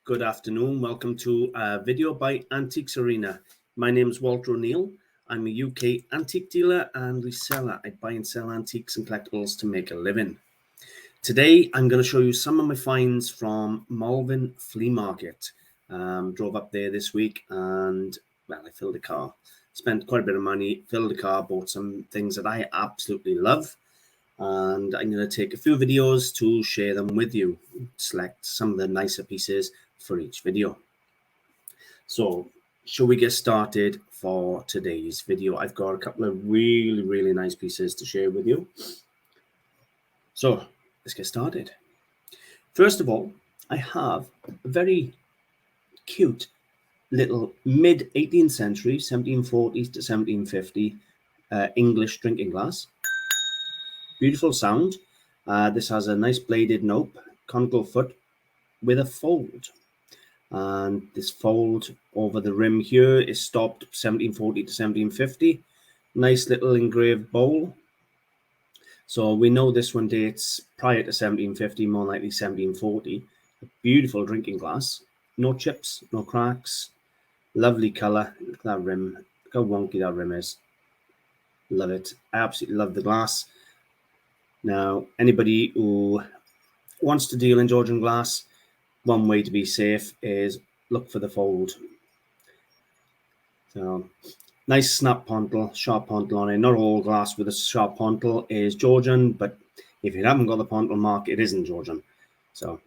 Good afternoon. Welcome to a video by AntiquesArena. My name is Walter O'Neill. I'm a UK antique dealer and reseller. I buy and sell antiques and collectibles to make a living. Today, I'm going to show you some of my finds from Malvern Flea Market. Drove up there this week and, well, I filled the car. Spent quite a bit of money, filled the car, bought some things that I absolutely love. And I'm going to take a few videos to share them with you. Select some of the nicer pieces for each video. So, shall we get started for today's video? I've got a couple of really nice pieces to share with you. So, let's get started. First of all, I have a very cute little mid-18th century, 1740s to 1750 English drinking glass. Beautiful sound. This has a nice bladed nope, conical foot with a fold. And this fold over the rim here is stopped 1740 to 1750. Nice little engraved bowl. So we know this one dates prior to 1750, more likely 1740. A beautiful drinking glass. No chips, no cracks. Lovely colour. Look at that rim. Look how wonky that rim is. Love it. I absolutely love the glass. Now, anybody who wants to deal in Georgian glass, one way to be safe is look for the fold. So, nice snap pontle, sharp pontle on it. Not all glass with a sharp pontle is Georgian, but if you haven't got the pontle mark, it isn't Georgian. So,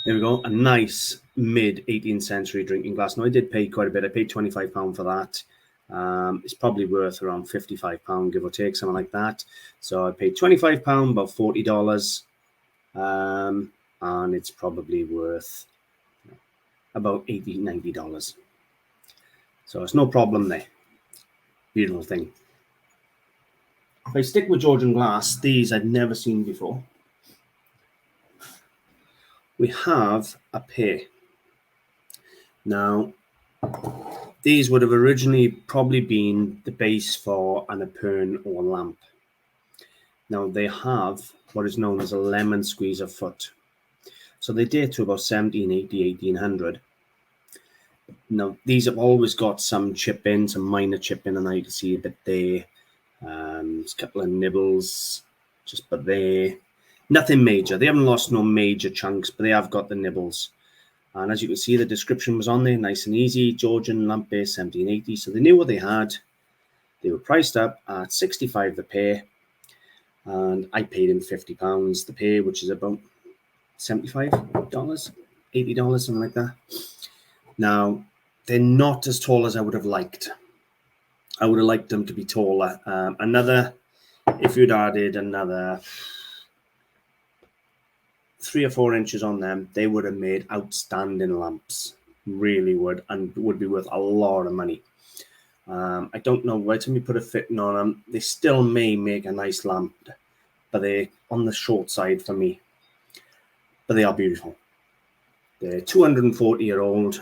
there we go. A nice mid-18th century drinking glass. Now, I did pay quite a bit. I paid £25 for that. It's probably worth around £55, give or take, something like that. So I paid £25, about $40, and it's probably worth about $80, $90. So it's no problem there. Beautiful thing. If I stick with Georgian glass, these I've never seen before. We have a pair. Now, these would have originally probably been the base for an epergne or lamp. Now they have what is known as a lemon squeezer foot. So they date to about 1780, 1800. Now these have always got some chip in, some minor chip in, and now you can see a bit there. There's a couple of nibbles, just but there. Nothing major. They haven't lost no major chunks, but they have got the nibbles. And as you can see, the description was on there, nice and easy. Georgian lamp base 1780. So they knew what they had. They were priced up at $65 the pair. And I paid him £50 the pair, which is about $75, $80, something like that. Now, they're not as tall as I would have liked. I would have liked them to be taller. If you'd added another 3 or 4 inches on them, they would have made outstanding lamps. Really would, and would be worth a lot of money. I don't know where to put a fitting on them. They still may make a nice lamp, but they're on the short side for me. But they are beautiful. They're 240-year-old.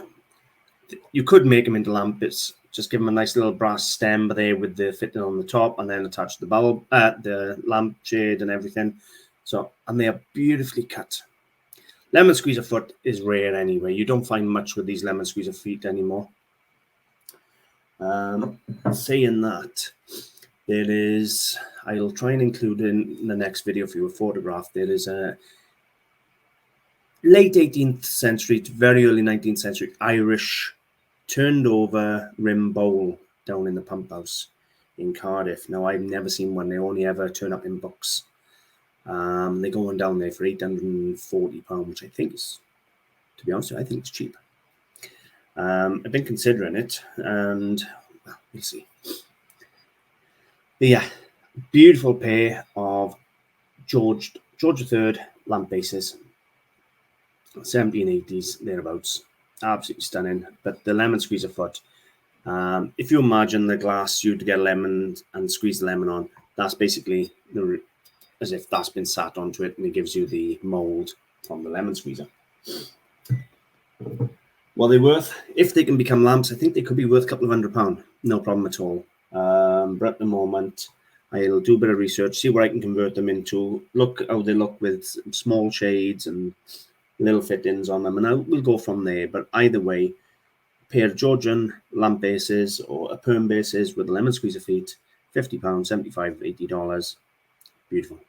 You could make them into lamps. Just give them a nice little brass stem there with the fitting on the top, and then attach the bulb, the lamp shade and everything. So, and they are beautifully cut. Lemon squeezer foot is rare anyway. You don't find much with these lemon squeezer feet anymore. Saying that, there is, I'll try and include in the next video for you a photograph. There is a late 18th century to very early 19th century Irish turned over rim bowl down in the pump house in Cardiff. Now, I've never seen one. They only ever turn up in books. They're going down there for £840, which I think is, to be honest, I think it's cheap. I've been considering it, and well, we'll see. But yeah, beautiful pair of George III lamp bases, 1780s thereabouts. Absolutely stunning. But the lemon squeezer foot, if you imagine the glass you'd get lemon and squeeze the lemon on, that's basically as if that's been sat onto it, and it gives you the mold from the lemon squeezer. Well, they're worth, if they can become lamps, I think they could be worth a couple of £100. No problem at all. But at the moment, I'll do a bit of research, see where I can convert them into. Look how they look with small shades and little fittings on them, and we'll go from there. But either way, a pair of Georgian lamp bases or a perm bases with lemon squeezer feet, £50, $75, $80. Beautiful.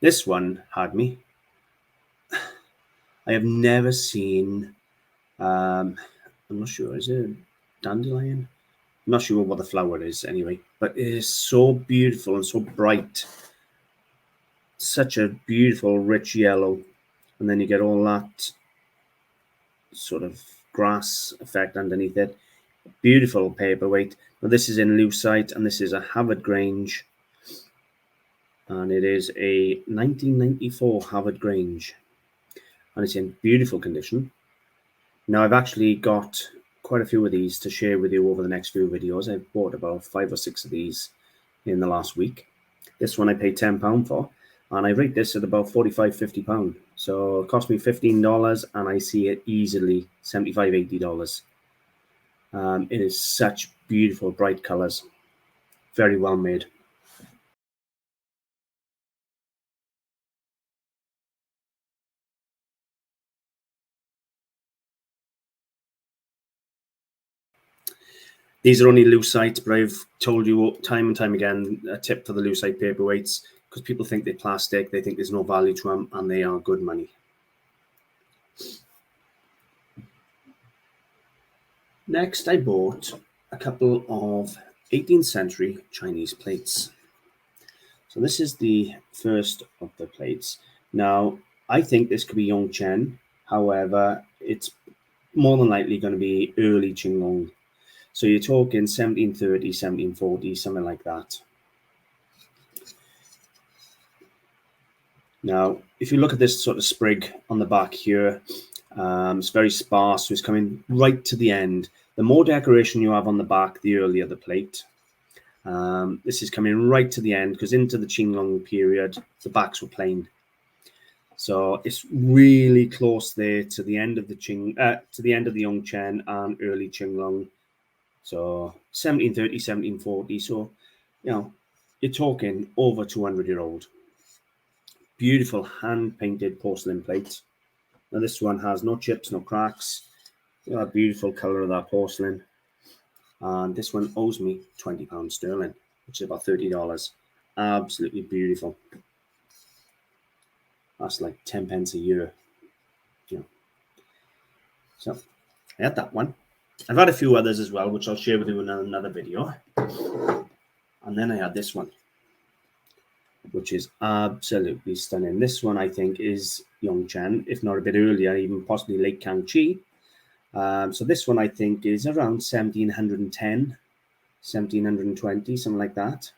This one had me. I have never seen, I'm not sure, is it dandelion? I'm not sure what the flower is anyway, but it is so beautiful and so bright. Such a beautiful, rich yellow. And then you get all that sort of grass effect underneath it. Beautiful paperweight. Now this is in lucite, and this is a Harvard Grange. And it is a 1994 Harvard Grange. And it's in beautiful condition. Now I've actually got quite a few of these to share with you over the next few videos. I've bought about 5 or 6 of these in the last week. This one I paid £10 for, and I rate this at about £45–50. So it cost me $15, and I see it easily $75–80. It is such beautiful, bright colors. Very well made. These are only lucite, but I've told you time and time again, a tip for the lucite paperweights, because people think they're plastic, they think there's no value to them, and they are good money. Next, I bought a couple of 18th century Chinese plates. So this is the first of the plates. Now, I think this could be Yongchen. However, it's more than likely going to be early Qinglong. So you're talking 1730, 1740, something like that. Now, if you look at this sort of sprig on the back here, it's very sparse, so it's coming right to the end. The more decoration you have on the back, the earlier the plate. This is coming right to the end, because into the Qinglong period, the backs were plain. So it's really close there to the end of the Yongchen and early Qinglong. So 1730, 1740. So, you know, you're talking over 200-year-old. Beautiful hand-painted porcelain plate. Now this one has no chips, no cracks. Look at that beautiful color of that porcelain. And this one owes me £20 sterling, which is about $30. Absolutely beautiful. That's like 10 pence a year. You know. So I had that one. I've had a few others as well, which I'll share with you in another video. And then I had this one, which is absolutely stunning. This one, I think, is Yongchen, if not a bit earlier, even possibly late Kangxi. So this one, I think, is around 1710, 1720, something like that.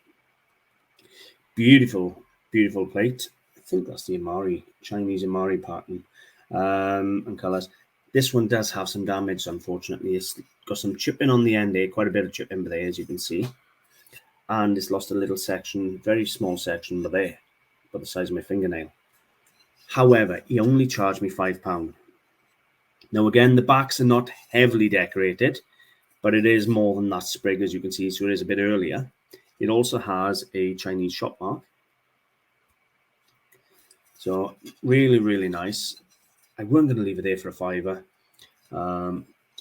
Beautiful, beautiful plate. I think that's the Amari, Chinese Amari pattern and colors. This one does have some damage, unfortunately. It's got some chipping on the end there, quite a bit of chipping there, as you can see. And it's lost a little section, very small section, but there, about the size of my fingernail. However, he only charged me £5. Now, again, the backs are not heavily decorated, but it is more than that sprig, as you can see, so it is a bit earlier. It also has a Chinese shop mark. So really, really nice. I wasn't going to leave it there for a £5.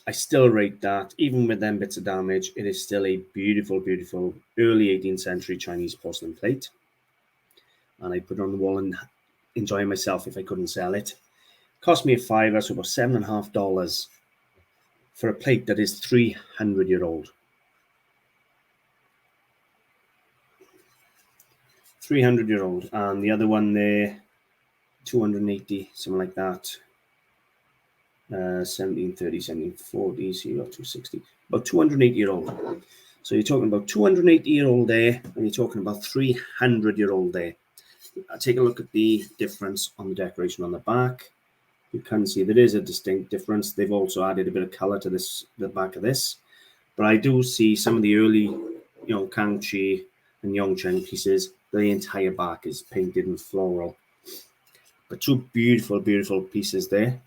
I still rate that, even with them bits of damage, it is still a beautiful, beautiful early 18th century Chinese porcelain plate. And I put it on the wall and enjoy myself if I couldn't sell it. Cost me a £5, so about $7.50 for a plate that is 300-year-old. 300-year-old. And the other one there, 280, something like that. 1730, 1740, so you got 260, about 280-year-old. So you're talking about 280-year-old there, and you're talking about 300-year-old there. Take a look at the difference on the decoration on the back. You can see there is a distinct difference. They've also added a bit of color to this, the back of this. But I do see some of the early, you know, Kangxi and Yongchen pieces, the entire back is painted in floral. But two beautiful, beautiful pieces there.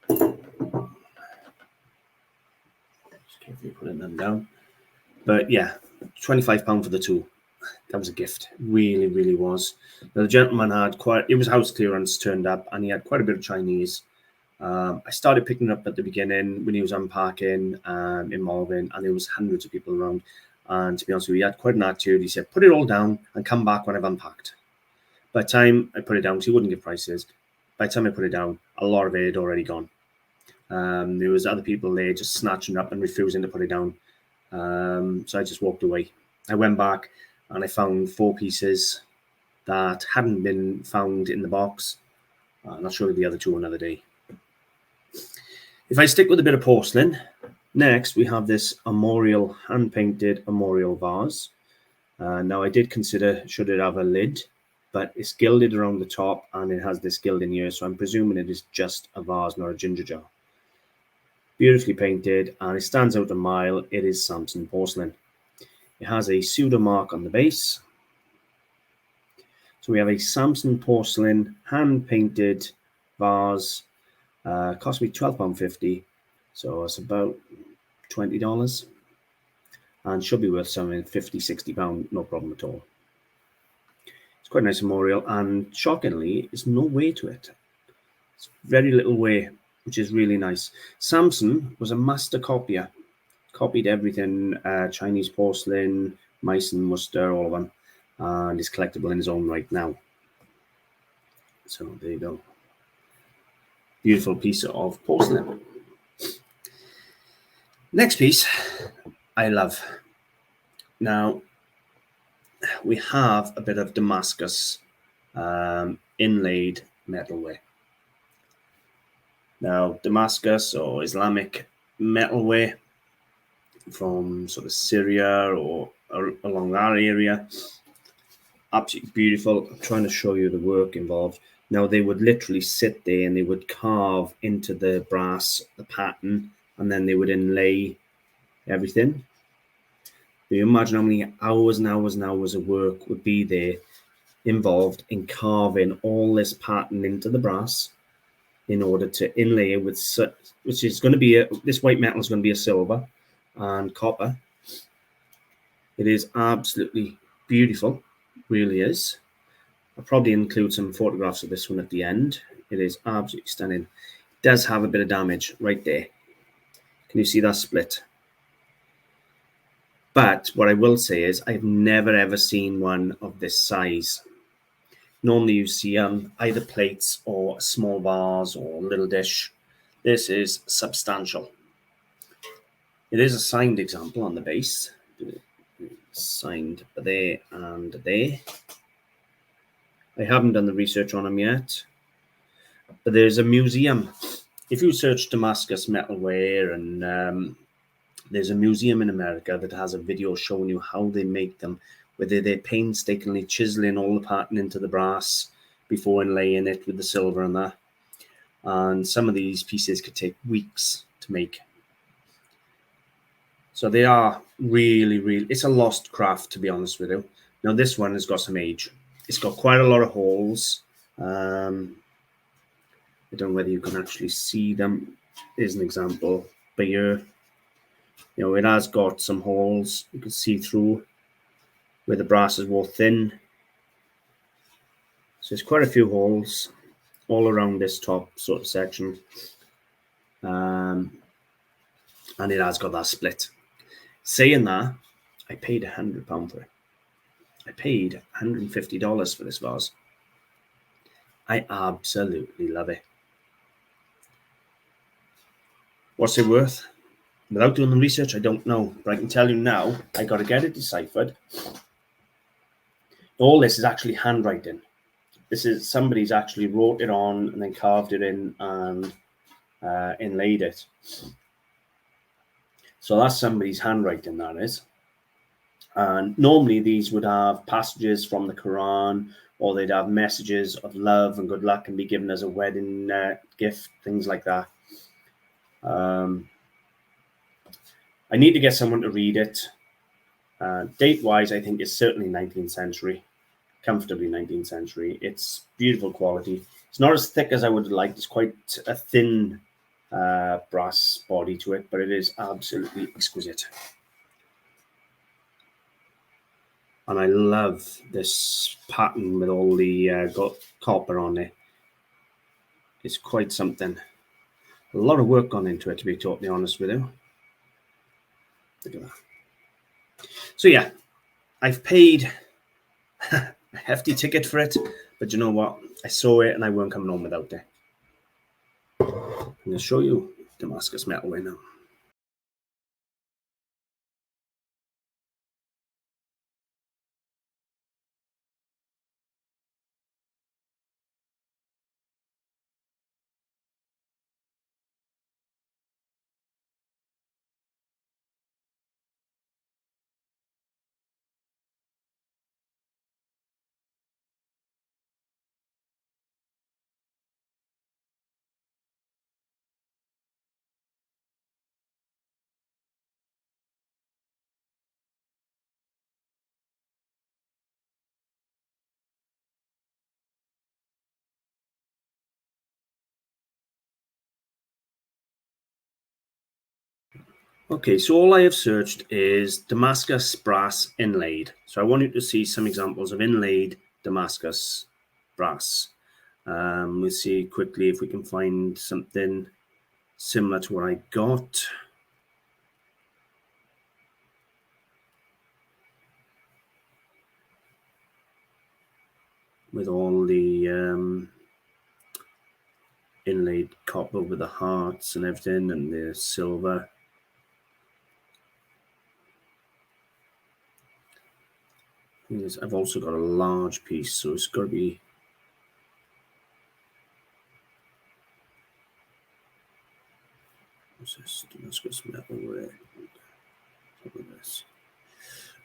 Just carefully putting them down. But yeah, £25 for the two. that was a gift. Really, really was. Now, the gentleman had it was house clearance turned up, and he had quite a bit of Chinese. I started picking it up at the beginning when he was unpacking in Malvern, and there was hundreds of people around. And to be honest with you, he had quite an attitude. He said, put it all down and come back when I've unpacked. By the time I put it down, because he wouldn't give prices, by the time I put it down, a lot of it had already gone. There was other people there just snatching up and refusing to put it down. So I just walked away. I went back and I found 4 pieces that hadn't been found in the box. I'll show you the other 2 another day. If I stick with a bit of porcelain, next we have this hand-painted armorial vase. Now I did consider should it have a lid, but it's gilded around the top and it has this gilding here, so I'm presuming it is just a vase, not a ginger jar. Beautifully painted, and it stands out a mile. It is Samson porcelain. It has a pseudo mark on the base. So we have a Samson porcelain hand-painted vase. Cost me £12.50, so it's about $20, and should be worth something £50–60, no problem at all. It's quite a nice memorial, and shockingly, there's no wear to it. It's very little wear, which is really nice. Samson was a master copier, copied everything, Chinese porcelain, Meissen, Worcester, all of them, and is collectible in his own right now. So there you go. Beautiful piece of porcelain. Next piece I love. Now we have a bit of Damascus inlaid metalware. Now Damascus or Islamic metalware from sort of Syria or along that area, absolutely beautiful. I'm trying to show you the work involved. Now, they would literally sit there and they would carve into the brass, the pattern, and then they would inlay everything. You imagine how many hours and hours and hours of work would be there involved in carving all this pattern into the brass in order to inlay it with, which is going to be, this white metal is going to be a silver and copper. It is absolutely beautiful, really is. I'll probably include some photographs of this one at the end. It is absolutely stunning. It does have a bit of damage right there. Can you see that split? But what I will say is I've never ever seen one of this size. Normally you see either plates or a small vase or a little dish. This is substantial. It is a signed example on the base. It's signed there and there. I haven't done the research on them yet, but there's a museum. If you search Damascus Metalware, and there's a museum in America that has a video showing you how they make them, where they're painstakingly chiseling all the pattern into the brass before inlaying it with the silver and that. And some of these pieces could take weeks to make. So they are really, really, it's a lost craft, to be honest with you. Now this one has got some age. It's got quite a lot of holes. I don't know whether you can actually see them. Here's an example. But here, you know, it has got some holes. You can see through where the brass is more thin. So there's quite a few holes all around this top sort of section. And it has got that split. Saying that, I paid £100 for it. I paid $150 for this vase. I absolutely love it. What's it worth? Without doing the research, I don't know. But I can tell you now, I got to get it deciphered. All this is actually handwriting. This is somebody's actually wrote it on and then carved it in and inlaid it. So that's somebody's handwriting, that is. And normally these would have passages from the Quran, or they'd have messages of love and good luck and be given as a wedding gift, things like that. I need to get someone to read it. Date-wise, I think it's certainly 19th century, comfortably 19th century. It's beautiful quality. It's not as thick as I would have liked. It's quite a thin brass body to it, but it is absolutely exquisite. And I love this pattern with all the copper on it. It's quite something. A lot of work gone into it, to be totally honest with you. Look at that. So yeah, I've paid a hefty ticket for it, but you know what? I saw it and I weren't coming home without it. I'm going to show you Damascus Metalwork now. Okay, so all I have searched is Damascus brass inlaid. So I want you to see some examples of inlaid Damascus brass. We'll see quickly if we can find something similar to what I got. With all the inlaid copper with the hearts and everything and the silver. I've also got a large piece, so it's got to be what's this? Damascus Metalwork.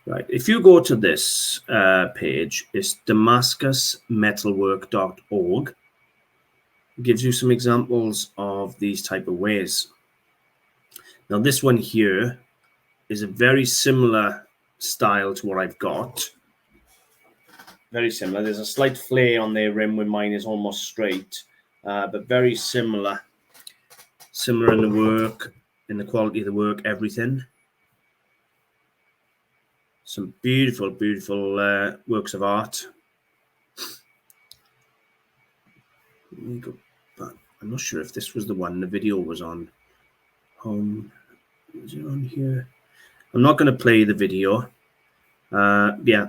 Right, if you go to this page, it's DamascusMetalwork.org. It gives you some examples of these type of ways. Now this one here is a very similar style to what I've got. Very similar. There's a slight flare on their rim when mine is almost straight, but very similar. Similar in the work, in the quality of the work, everything. Some beautiful, beautiful works of art. Let me go back. I'm not sure if this was the one the video was on. Home. Is it on here? I'm not going to play the video. Yeah.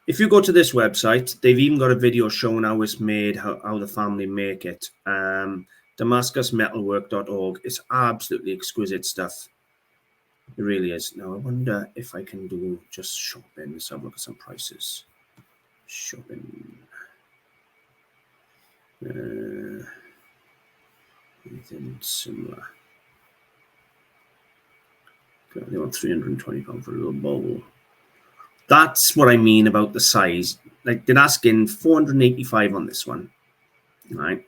If you go to this website, they've even got a video showing how it's made, how the family make it. DamascusMetalwork.org. It's absolutely exquisite stuff. It really is. Now, I wonder if I can do just shopping. Let's have a look at some prices. Shopping. Anything similar. They want £320 for a little bowl. That's what I mean about the size. Like they're asking $485 on this one, right?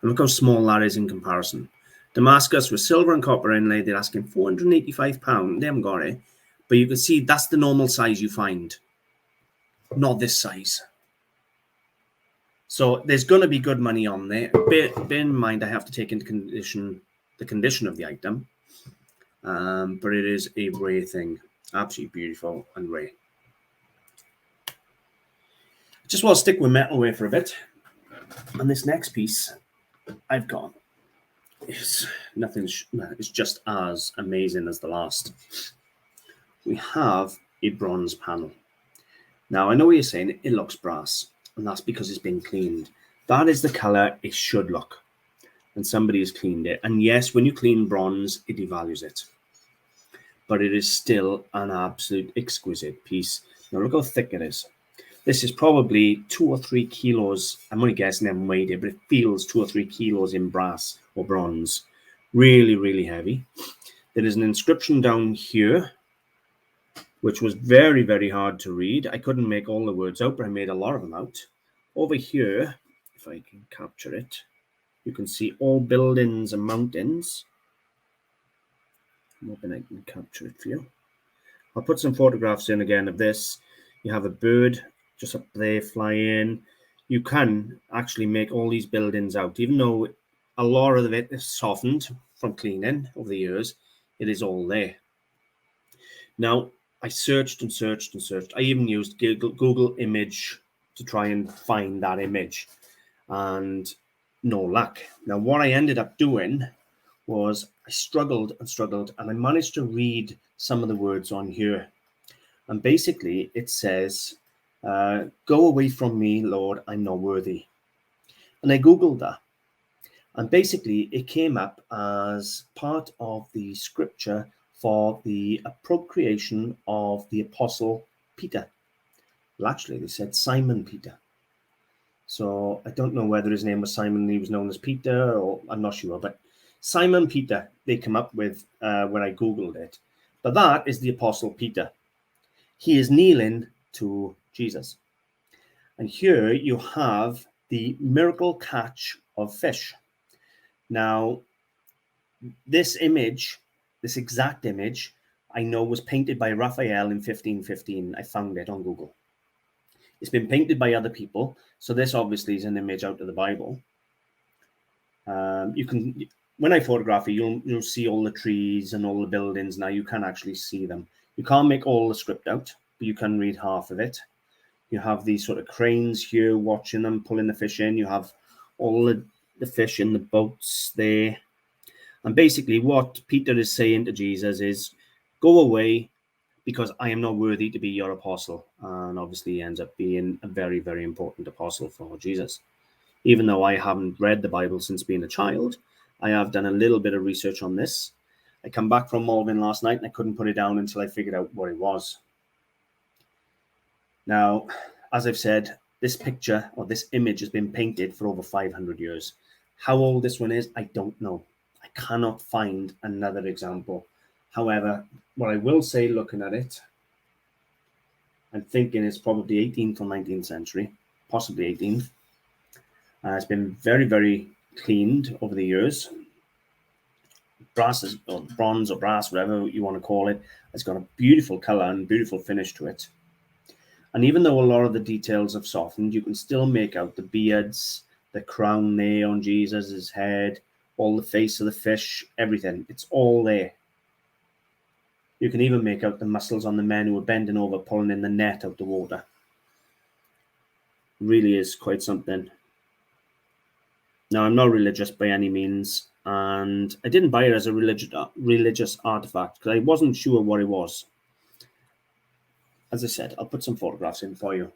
And look how small that is in comparison. Damascus with silver and copper inlay, they're asking £485. They haven't got it, but you can see that's the normal size you find, not this size. So there's going to be good money on there. Bear in mind, I have to take into the condition of the item, but it is a rare thing, absolutely beautiful and rare. Just want to stick with metalware for a bit. And this next piece I've got is it's just as amazing as the last. We have a bronze panel. Now, I know what you're saying, it looks brass, and that's because it's been cleaned. That is the color it should look, and somebody has cleaned it. And yes, when you clean bronze, it devalues it. But it is still an absolute exquisite piece. Now, look how thick it is. This is probably 2 or 3 kilos. I'm only guessing I haven't weighed it, but it feels 2 or 3 kilos in brass or bronze. Really, really heavy. There is an inscription down here, which was very, very hard to read. I couldn't make all the words out, but I made a lot of them out. Over here, if I can capture it, you can see all buildings and mountains. I'm hoping I can capture it for you. I'll put some photographs in again of this. You have a bird just up there flying. You can actually make all these buildings out, even though a lot of it is softened from cleaning over the years. It is all there. Now, I searched and searched and searched. I even used Google image to try and find that image, and no luck. Now, what I ended up doing was I struggled and struggled, and I managed to read some of the words on here. And basically, it says, "Go away from me, Lord, I'm not worthy." And I Googled that. And basically, it came up as part of the scripture for the appropriation of the Apostle Peter. Well, actually, they said Simon Peter. So I don't know whether his name was Simon and he was known as Peter, or I'm not sure. But Simon Peter, they come up with when I Googled it. But that is the Apostle Peter. He is kneeling to Jesus. And here you have the miracle catch of fish. Now, this image, this exact image, I know was painted by Raphael in 1515. I found it on Google. It's been painted by other people. So this obviously is an image out of the Bible. You can, when I photograph it, you'll see all the trees and all the buildings. Now you can actually see them. You can't make all the script out, but you can read half of it. You have these sort of cranes here watching them, pulling the fish in. You have all the fish in the boats there. And basically what Peter is saying to Jesus is, go away because I am not worthy to be your apostle. And obviously he ends up being a very, very important apostle for Jesus. Even though I haven't read the Bible since being a child, I have done a little bit of research on this. I come back from Malvern last night and I couldn't put it down until I figured out what it was. Now, as I've said, this picture or this image has been painted for over 500 years. How old this one is, I don't know. I cannot find another example. However, what I will say looking at it, I'm thinking it's probably 18th or 19th century, possibly 18th. It's been very, very cleaned over the years. Brass or bronze or brass, whatever you want to call it, it's got a beautiful color and beautiful finish to it. And even though a lot of the details have softened, you can still make out the beards, the crown there on Jesus' head, all the face of the fish, everything. It's all there. You can even make out the muscles on the men who are bending over, pulling in the net out the water. Really is quite something. Now, I'm not religious by any means, and I didn't buy it as a religious artifact because I wasn't sure what it was. As I said, I'll put some photographs in for you.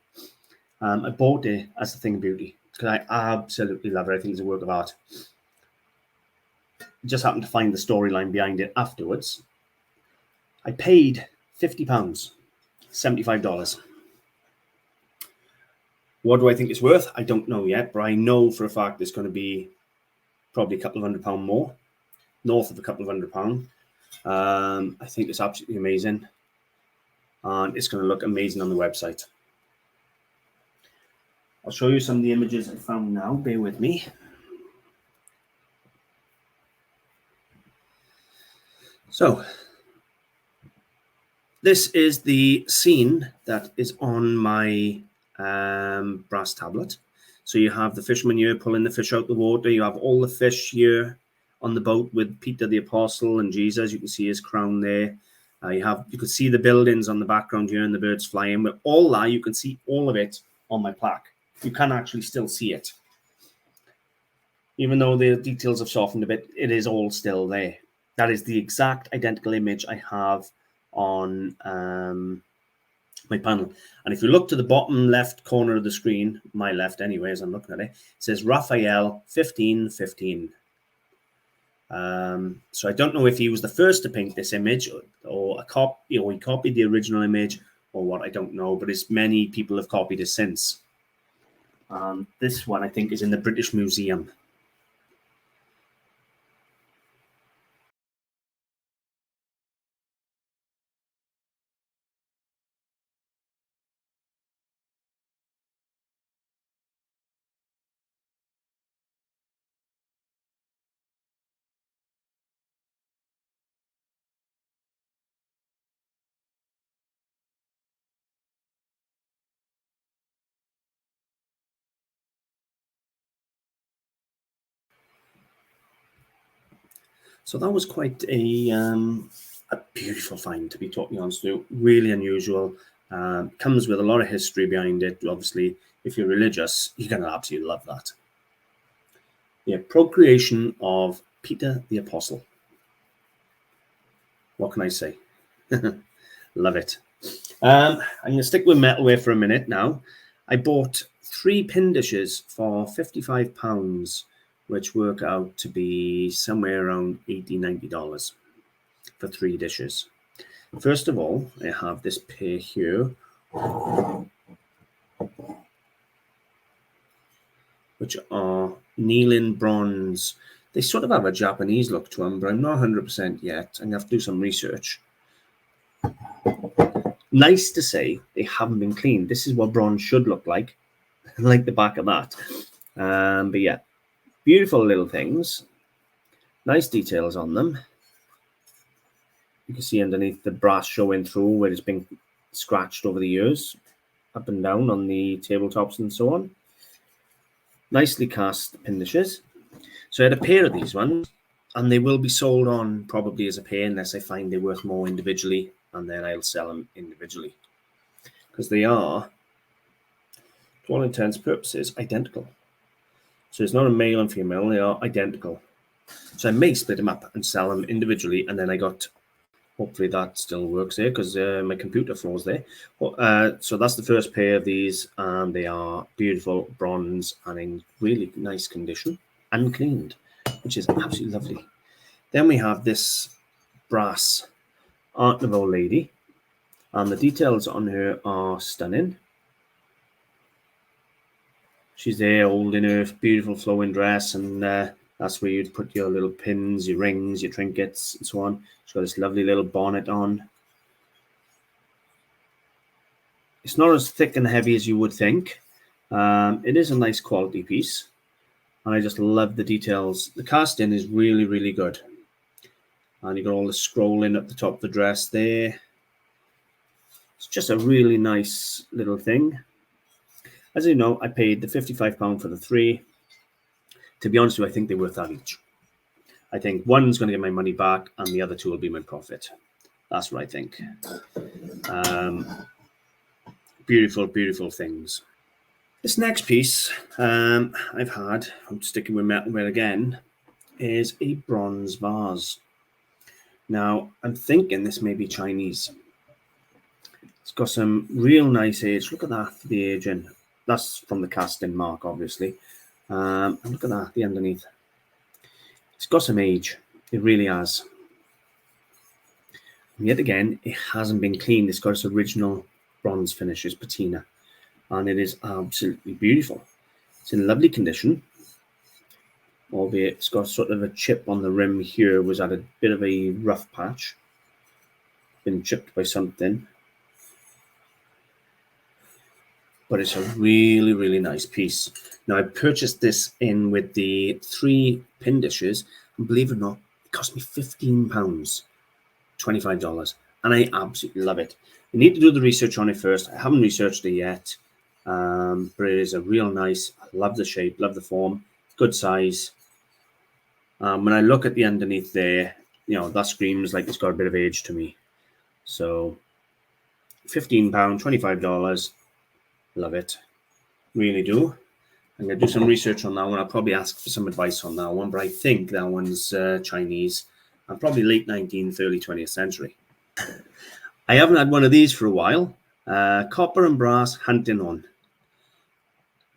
I bought it as a thing of beauty because I absolutely love it. I think it's a work of art. I just happened to find the storyline behind it afterwards. I paid £50, $75. What do I think it's worth? I don't know yet, but I know for a fact it's going to be probably a couple of £100 more, north of a couple of £100. I think it's absolutely amazing, and it's going to look amazing on the website. I'll show you some of the images I found now. Bear with me. So, this is the scene that is on my brass tablet. So you have the fisherman here pulling the fish out the water. You have all the fish here on the boat with Peter the Apostle and Jesus. You can see his crown there. You can see the buildings on the background here and the birds flying. But all that, you can see all of it on my plaque. You can actually still see it. Even though the details have softened a bit, it is all still there. That is the exact identical image I have on my panel. And if you look to the bottom left corner of the screen, my left anyway, as I'm looking at it, it says Raphael 1515. So I don't know if he was the first to paint this image or he copied the original image or what, I don't know, but as many people have copied it since. This one, I think, is in the British Museum. So that was quite a a beautiful find, to be totally honest with you. Really unusual. Comes with a lot of history behind it. Obviously, if you're religious, you're going to absolutely love that. Yeah, procreation of Peter the Apostle. What can I say? Love it. I'm going to stick with metalware for a minute now. I bought 3 pin dishes for £55, which work out to be somewhere around $80, $90 for 3 dishes. First of all, I have this pair here, which are kneeling bronze. They sort of have a Japanese look to them, but I'm not 100% yet. I'm going to have to do some research. Nice to say they haven't been cleaned. This is what bronze should look like the back of that. But yeah, beautiful little things. Nice details on them. You can see underneath the brass showing through where it's been scratched over the years, up and down on the tabletops and so on. Nicely cast pin dishes. So I had a pair of these ones, and they will be sold on probably as a pair unless I find they're worth more individually, and then I'll sell them individually. Because they are, to all intents and purposes, identical. So it's not a male and female, they are identical. So I may split them up and sell them individually, and then I got, hopefully that still works there because my computer froze there. So that's the first pair of these, and they are beautiful bronze and in really nice condition, uncleaned, which is absolutely lovely. Then we have this brass Art of Old Lady, and the details on her are stunning. She's there holding her beautiful flowing dress, and that's where you'd put your little pins, your rings, your trinkets, and so on. She's got this lovely little bonnet on. It's not as thick and heavy as you would think. It is a nice quality piece, and I just love the details. The casting is really, really good. And you got all the scrolling at the top of the dress there. It's just a really nice little thing. As you know, I paid the £55 for the 3. To be honest with you, I think they're worth that each. I think one's going to get my money back and the other 2 will be my profit. That's what I think. Beautiful, beautiful things. This next piece I'm sticking with metalware again, is a bronze vase. Now, I'm thinking this may be Chinese. It's got some real nice age. Look at that, the aging. That's from the casting mark, obviously. And look at that, the underneath. It's got some age. It really has. And yet again, it hasn't been cleaned. It's got its original bronze finish, it's patina. And it is absolutely beautiful. It's in lovely condition. Albeit it's got sort of a chip on the rim here, was at a bit of a rough patch. Been chipped by something. But it's a really, really nice piece. Now, I purchased this in with the 3 pin dishes, and believe it or not, it cost me £15, $25, and I absolutely love it. You need to do the research on it first. I haven't researched it yet, but it is a real nice, I love the shape, love the form, good size. When I look at the underneath there, that screams like it's got a bit of age to me. So £15, $25, love it, really do. I'm going to do some research on that one. I'll probably ask for some advice on that one, but I think that one's Chinese and probably late 19th, early 20th century. I haven't had one of these for a while. Copper and brass hunting horn.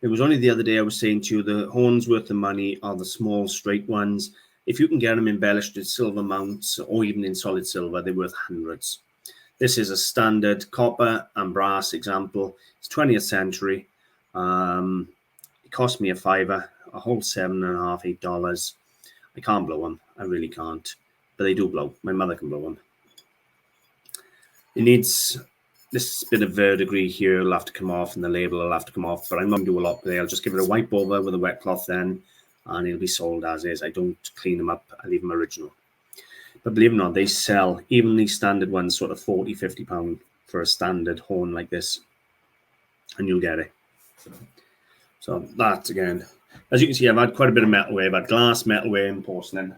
It was only the other day I was saying to you, the horns worth the money are the small straight ones. If you can get them embellished with silver mounts or even in solid silver, they're worth hundreds. This is a standard copper and brass example. It's 20th century. It cost me a £5, a whole $7.50, $8. I can't blow them. I really can't. But they do blow. My mother can blow them. It needs this bit of verdigris here will have to come off, and the label will have to come off, but I'm not going to do a lot with it. I'll just give it a wipe over with a wet cloth then, and it'll be sold as is. I don't clean them up. I leave them original. But believe it or not, they sell, even these standard ones, sort of £40, £50 for a standard horn like this, and you'll get it. So that, again, as you can see, I've had quite a bit of metalware. I've had glass, metalware, and porcelain.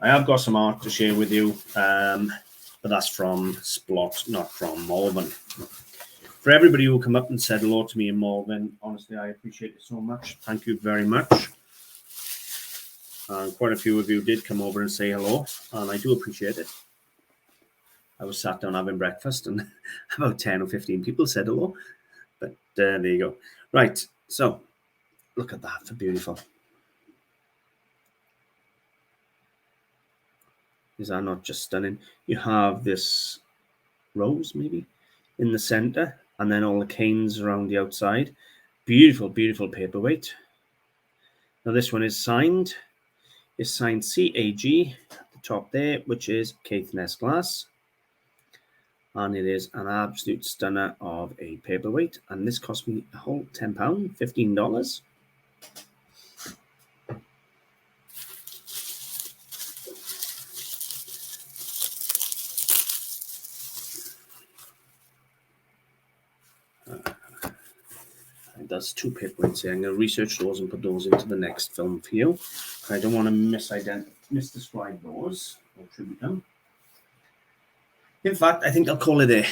I have got some art to share with you, but that's from Splott, not from Malvern. For everybody who come up and said hello to me in Malvern, honestly, I appreciate it so much. Thank you very much. Quite a few of you did come over and say hello, and I do appreciate it. I was sat down having breakfast, and about 10 or 15 people said hello. But there you go. Right, so look at that, for beautiful. Is that not just stunning? You have this rose, maybe, in the center, and then all the canes around the outside. Beautiful, beautiful paperweight. Now this one is signed. It's signed CAG at the top there, which is Caithness glass. And it is an absolute stunner of a paperweight. And this cost me a whole £10, $15. That's 2 paperweights here. I'm going to research those and put those into the next film for you. I don't want to misdescribe those or attribute them. In fact, I think I'll call it there.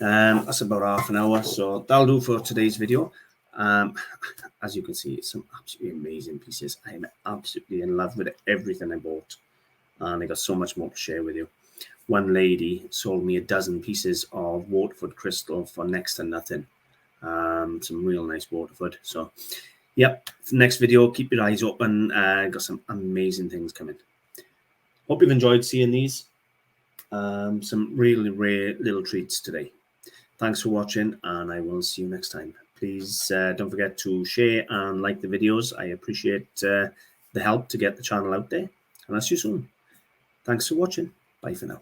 That's about half an hour, so that'll do for today's video. As you can see, it's some absolutely amazing pieces. I'm absolutely in love with everything I bought, and I got so much more to share with you. One lady sold me a dozen pieces of Waterford crystal for next to nothing. Some real nice Waterford. So, yep, for the next video, keep your eyes open. Got some amazing things coming. Hope you've enjoyed seeing these. Some really rare little treats today. Thanks for watching, and I will see you next time. Please don't forget to share and like the videos. I appreciate the help to get the channel out there, and I'll see you soon. Thanks for watching. Bye for now.